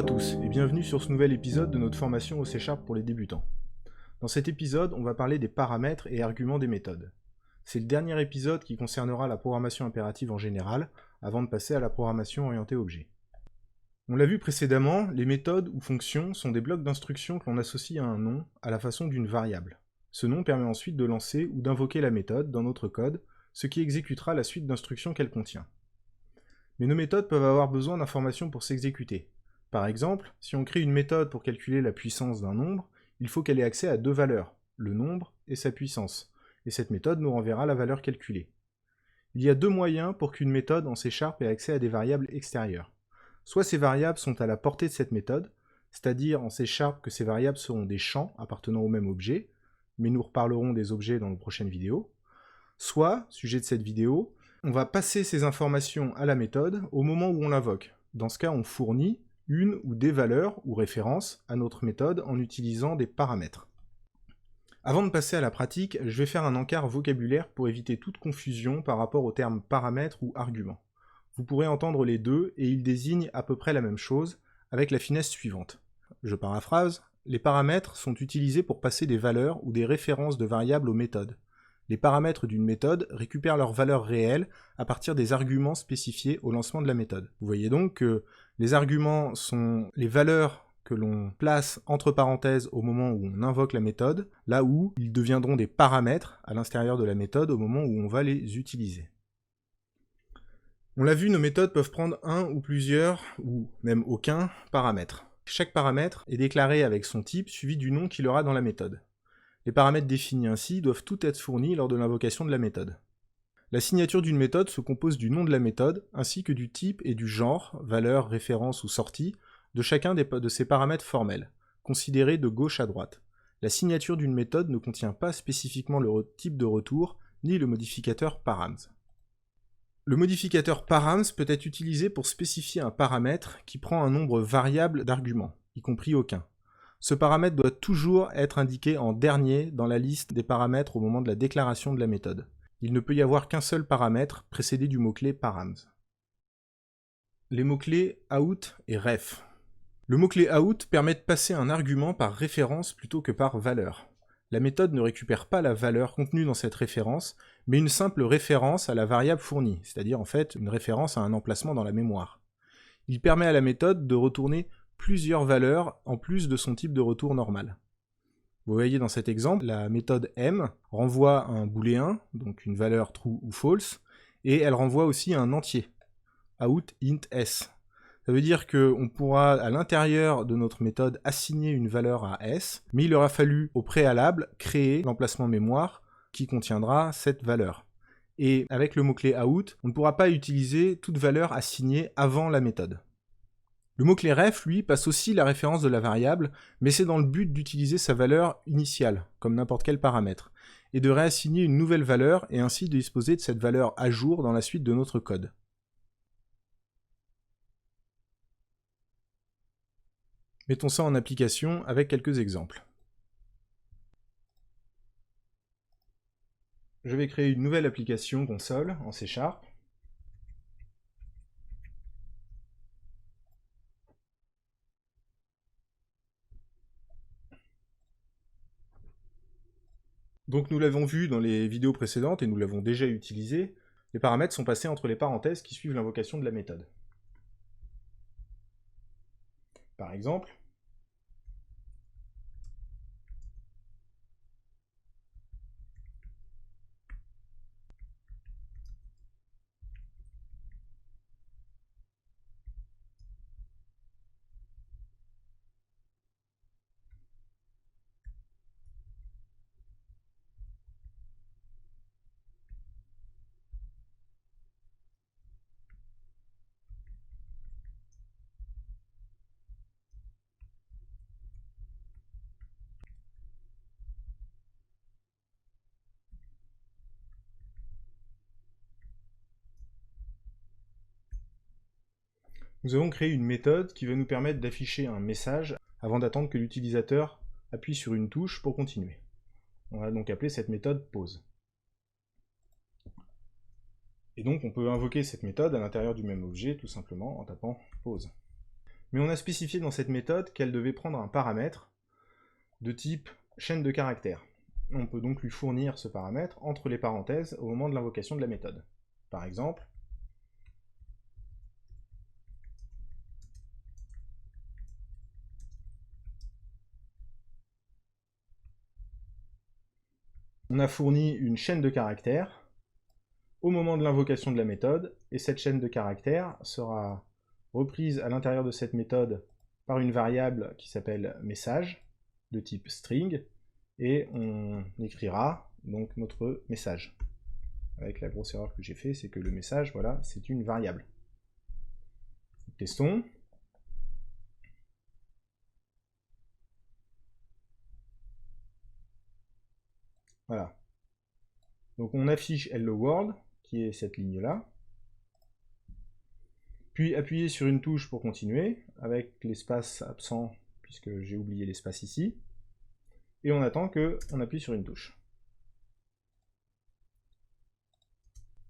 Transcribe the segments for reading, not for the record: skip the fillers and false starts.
Bonjour à tous et bienvenue sur ce nouvel épisode de notre formation au C# pour les débutants. Dans cet épisode, on va parler des paramètres et arguments des méthodes. C'est le dernier épisode qui concernera la programmation impérative en général, avant de passer à la programmation orientée objet. On l'a vu précédemment, les méthodes ou fonctions sont des blocs d'instructions que l'on associe à un nom, à la façon d'une variable. Ce nom permet ensuite de lancer ou d'invoquer la méthode dans notre code, ce qui exécutera la suite d'instructions qu'elle contient. Mais nos méthodes peuvent avoir besoin d'informations pour s'exécuter. Par exemple, si on crée une méthode pour calculer la puissance d'un nombre, il faut qu'elle ait accès à deux valeurs, le nombre et sa puissance, et cette méthode nous renverra la valeur calculée. Il y a deux moyens pour qu'une méthode en C# ait accès à des variables extérieures. Soit ces variables sont à la portée de cette méthode, c'est-à-dire en C# que ces variables seront des champs appartenant au même objet, mais nous reparlerons des objets dans nos prochaines vidéos. Soit, sujet de cette vidéo, on va passer ces informations à la méthode au moment où on l'invoque. Dans ce cas, on fournit une ou des valeurs ou références à notre méthode en utilisant des paramètres. Avant de passer à la pratique, je vais faire un encart vocabulaire pour éviter toute confusion par rapport aux termes paramètres ou arguments. Vous pourrez entendre les deux et ils désignent à peu près la même chose, avec la finesse suivante. Je paraphrase, les paramètres sont utilisés pour passer des valeurs ou des références de variables aux méthodes. Les paramètres d'une méthode récupèrent leurs valeurs réelles à partir des arguments spécifiés au lancement de la méthode. Vous voyez donc que les arguments sont les valeurs que l'on place entre parenthèses au moment où on invoque la méthode, là où ils deviendront des paramètres à l'intérieur de la méthode au moment où on va les utiliser. On l'a vu, nos méthodes peuvent prendre un ou plusieurs, ou même aucun, paramètre. Chaque paramètre est déclaré avec son type suivi du nom qu'il aura dans la méthode. Les paramètres définis ainsi doivent tous être fournis lors de l'invocation de la méthode. La signature d'une méthode se compose du nom de la méthode, ainsi que du type et du genre, valeur, référence ou sortie, de chacun de ces paramètres formels, considérés de gauche à droite. La signature d'une méthode ne contient pas spécifiquement le type de retour, ni le modificateur params. Le modificateur params peut être utilisé pour spécifier un paramètre qui prend un nombre variable d'arguments, y compris aucun. Ce paramètre doit toujours être indiqué en dernier dans la liste des paramètres au moment de la déclaration de la méthode. Il ne peut y avoir qu'un seul paramètre précédé du mot-clé params. Les mots-clés out et ref. Le mot-clé out permet de passer un argument par référence plutôt que par valeur. La méthode ne récupère pas la valeur contenue dans cette référence, mais une simple référence à la variable fournie, c'est-à-dire en fait une référence à un emplacement dans la mémoire. Il permet à la méthode de retourner plusieurs valeurs en plus de son type de retour normal. Vous voyez dans cet exemple, la méthode m renvoie un booléen, donc une valeur true ou false, et elle renvoie aussi un entier, out int s. Ça veut dire qu'on pourra à l'intérieur de notre méthode assigner une valeur à s, mais il aura fallu au préalable créer l'emplacement mémoire qui contiendra cette valeur. Et avec le mot-clé out, on ne pourra pas utiliser toute valeur assignée avant la méthode. Le mot-clé ref, lui, passe aussi la référence de la variable, mais c'est dans le but d'utiliser sa valeur initiale, comme n'importe quel paramètre, et de réassigner une nouvelle valeur et ainsi de disposer de cette valeur à jour dans la suite de notre code. Mettons ça en application avec quelques exemples. Je vais créer une nouvelle application console en C#. Donc nous l'avons vu dans les vidéos précédentes et nous l'avons déjà utilisé, les paramètres sont passés entre les parenthèses qui suivent l'invocation de la méthode. Par exemple, nous avons créé une méthode qui va nous permettre d'afficher un message avant d'attendre que l'utilisateur appuie sur une touche pour continuer. On va donc appeler cette méthode pause. Et donc on peut invoquer cette méthode à l'intérieur du même objet tout simplement en tapant pause. mais on a spécifié dans cette méthode qu'elle devait prendre un paramètre de type chaîne de caractères. On peut donc lui fournir ce paramètre entre les parenthèses au moment de l'invocation de la méthode. Par exemple, on a fourni une chaîne de caractères au moment de l'invocation de la méthode, et cette chaîne de caractères sera reprise à l'intérieur de cette méthode par une variable qui s'appelle message, de type string, et on écrira donc notre message. Avec la grosse erreur que j'ai fait, c'est que le message, voilà, c'est une variable. Testons. Voilà. Donc on affiche hello world, qui est cette ligne-là. Puis appuyez sur une touche pour continuer, avec l'espace absent, puisque j'ai oublié l'espace ici. Et on attend qu'on appuie sur une touche.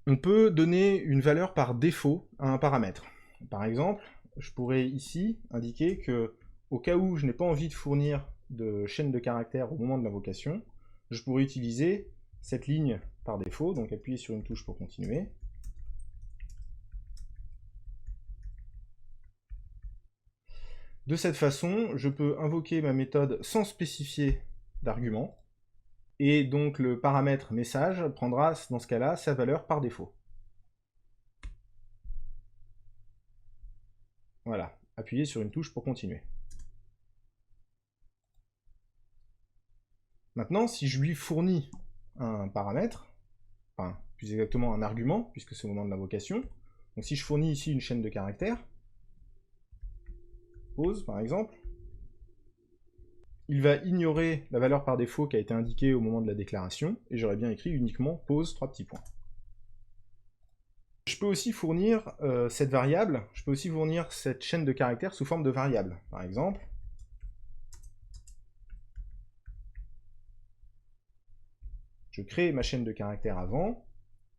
On peut donner une valeur par défaut à un paramètre. Par exemple, je pourrais ici indiquer que, au cas où je n'ai pas envie de fournir de chaîne de caractères au moment de l'invocation, je pourrais utiliser cette ligne par défaut, donc appuyer sur une touche pour continuer. De cette façon, je peux invoquer ma méthode sans spécifier d'argument, et donc le paramètre message prendra dans ce cas-là sa valeur par défaut. Voilà, appuyez sur une touche pour continuer. Maintenant, si je lui fournis un paramètre, enfin plus exactement un argument, puisque c'est au moment de l'invocation, donc si je fournis ici une chaîne de caractères, pause par exemple, il va ignorer la valeur par défaut qui a été indiquée au moment de la déclaration, et j'aurais bien écrit uniquement pause 3 petits points. Je peux aussi fournir cette variable, je peux aussi fournir cette chaîne de caractères sous forme de variable. Par exemple, je crée ma chaîne de caractères avant,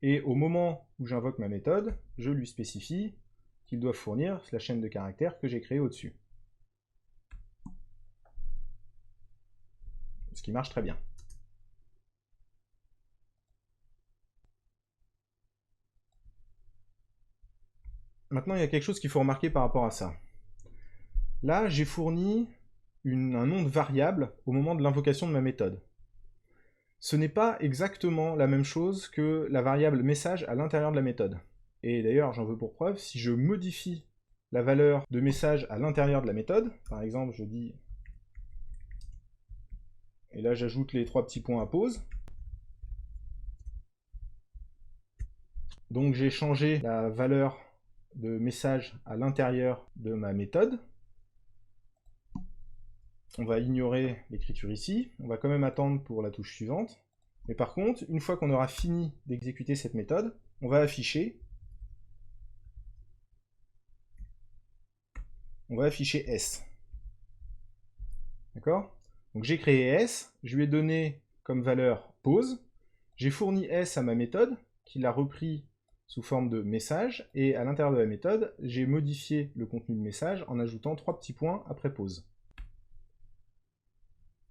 et au moment où j'invoque ma méthode, je lui spécifie qu'il doit fournir la chaîne de caractères que j'ai créée au-dessus. Ce qui marche très bien. Maintenant, il y a quelque chose qu'il faut remarquer par rapport à ça. Là, j'ai fourni un nom de variable au moment de l'invocation de ma méthode. Ce n'est pas exactement la même chose que la variable message à l'intérieur de la méthode. Et d'ailleurs, j'en veux pour preuve, si je modifie la valeur de message à l'intérieur de la méthode, par exemple, je dis... Et là, j'ajoute les 3 petits points à pause. Donc j'ai changé la valeur de message à l'intérieur de ma méthode. On va ignorer l'écriture ici, on va quand même attendre pour la touche suivante. Mais par contre, une fois qu'on aura fini d'exécuter cette méthode, on va afficher S. D'accord? Donc j'ai créé S, je lui ai donné comme valeur pause, j'ai fourni S à ma méthode, qui l'a repris sous forme de message, et à l'intérieur de la méthode, j'ai modifié le contenu de message en ajoutant 3 petits points après pause.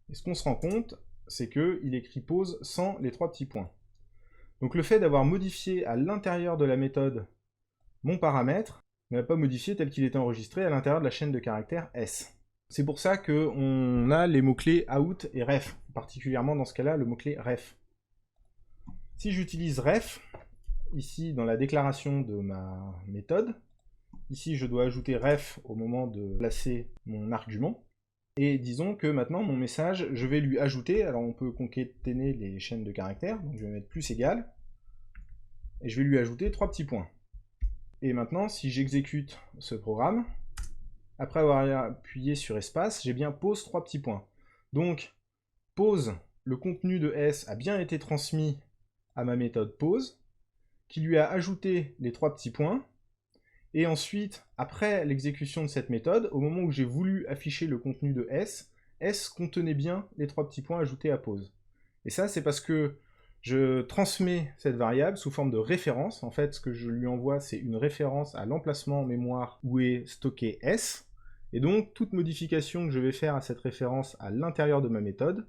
Et ce qu'on se rend compte, c'est qu'il écrit pause sans les 3 petits points. Donc le fait d'avoir modifié à l'intérieur de la méthode mon paramètre ne l'a pas modifié tel qu'il était enregistré à l'intérieur de la chaîne de caractères S. C'est pour ça qu'on a les mots-clés out et ref, particulièrement dans ce cas-là le mot-clé ref. Si j'utilise ref, ici dans la déclaration de ma méthode, ici je dois ajouter ref au moment de placer mon argument, et disons que maintenant mon message, je vais lui ajouter, alors on peut concaténer les chaînes de caractères, donc je vais mettre plus égal, et je vais lui ajouter 3 petits points. Et maintenant, si j'exécute ce programme, après avoir appuyé sur espace, j'ai bien pose 3 petits points. Donc, pose, le contenu de S a bien été transmis à ma méthode pose, qui lui a ajouté les 3 petits points, et ensuite, après l'exécution de cette méthode, au moment où j'ai voulu afficher le contenu de S, S contenait bien les 3 petits points ajoutés à pause. Et ça, c'est parce que je transmets cette variable sous forme de référence. En fait, ce que je lui envoie, c'est une référence à l'emplacement en mémoire où est stocké S. Et donc, toute modification que je vais faire à cette référence à l'intérieur de ma méthode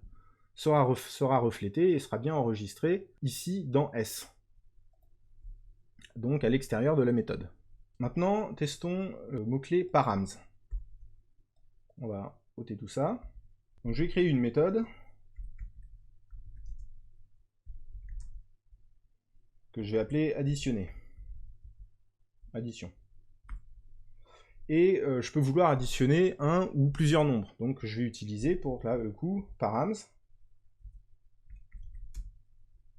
sera reflétée et sera bien enregistrée ici dans S. Donc à l'extérieur de la méthode. Maintenant, testons le mot-clé params. On va ôter tout ça. Donc je vais créer une méthode que je vais appeler additionner. Addition. Et je peux vouloir additionner un ou plusieurs nombres. Donc je vais utiliser pour le coup params.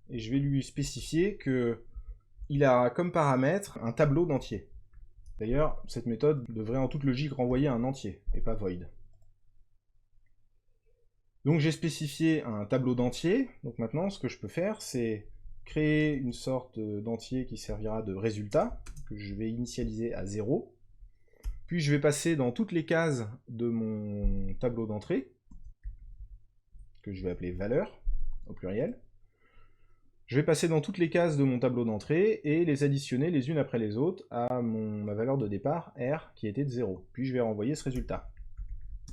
Et je vais lui spécifier que il a comme paramètre un tableau d'entiers. D'ailleurs, cette méthode devrait en toute logique renvoyer un entier, et pas void. Donc j'ai spécifié un tableau d'entiers. Donc maintenant, ce que je peux faire, c'est créer une sorte d'entier qui servira de résultat, que je vais initialiser à 0. Puis je vais passer dans toutes les cases de mon tableau d'entrée, que je vais appeler valeur, au pluriel. Je vais passer dans toutes les cases de mon tableau d'entrée et les additionner les unes après les autres à ma valeur de départ, R, qui était de 0. Puis je vais renvoyer ce résultat.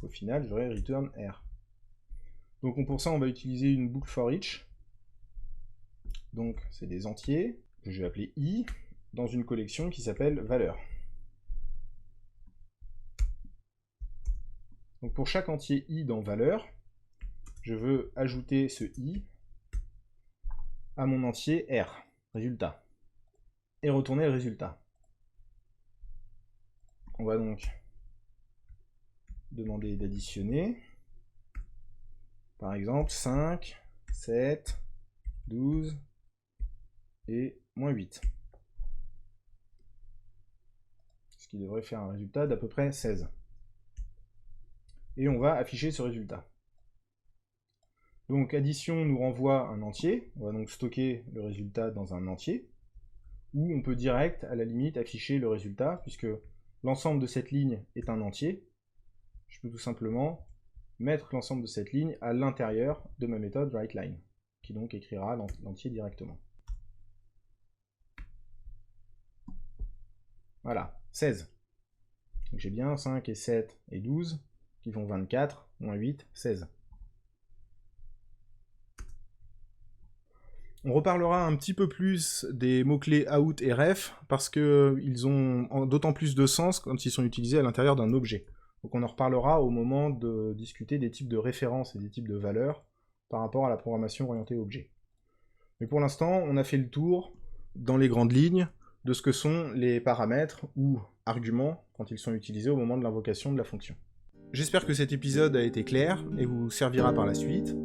Au final, j'aurai return R. Donc pour ça, on va utiliser une boucle for each. Donc c'est des entiers, que je vais appeler I, dans une collection qui s'appelle valeur. Donc pour chaque entier I dans valeur, je veux ajouter ce I à mon entier R, résultat, et retourner le résultat. On va donc demander d'additionner, par exemple 5, 7, 12 et moins 8. Ce qui devrait faire un résultat d'à peu près 16. Et on va afficher ce résultat. Donc addition nous renvoie un entier, on va donc stocker le résultat dans un entier, ou on peut direct, à la limite, afficher le résultat, puisque l'ensemble de cette ligne est un entier. Je peux tout simplement mettre l'ensemble de cette ligne à l'intérieur de ma méthode writeLine, qui donc écrira l'entier directement. Voilà, 16. Donc j'ai bien 5 et 7 et 12, qui font 24, moins 8, 16. On reparlera un petit peu plus des mots-clés out et ref, parce qu'ils ont d'autant plus de sens quand ils sont utilisés à l'intérieur d'un objet. Donc on en reparlera au moment de discuter des types de références et des types de valeurs par rapport à la programmation orientée objet. Mais pour l'instant, on a fait le tour, dans les grandes lignes, de ce que sont les paramètres ou arguments quand ils sont utilisés au moment de l'invocation de la fonction. J'espère que cet épisode a été clair et vous servira par la suite,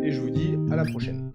et je vous dis à la prochaine.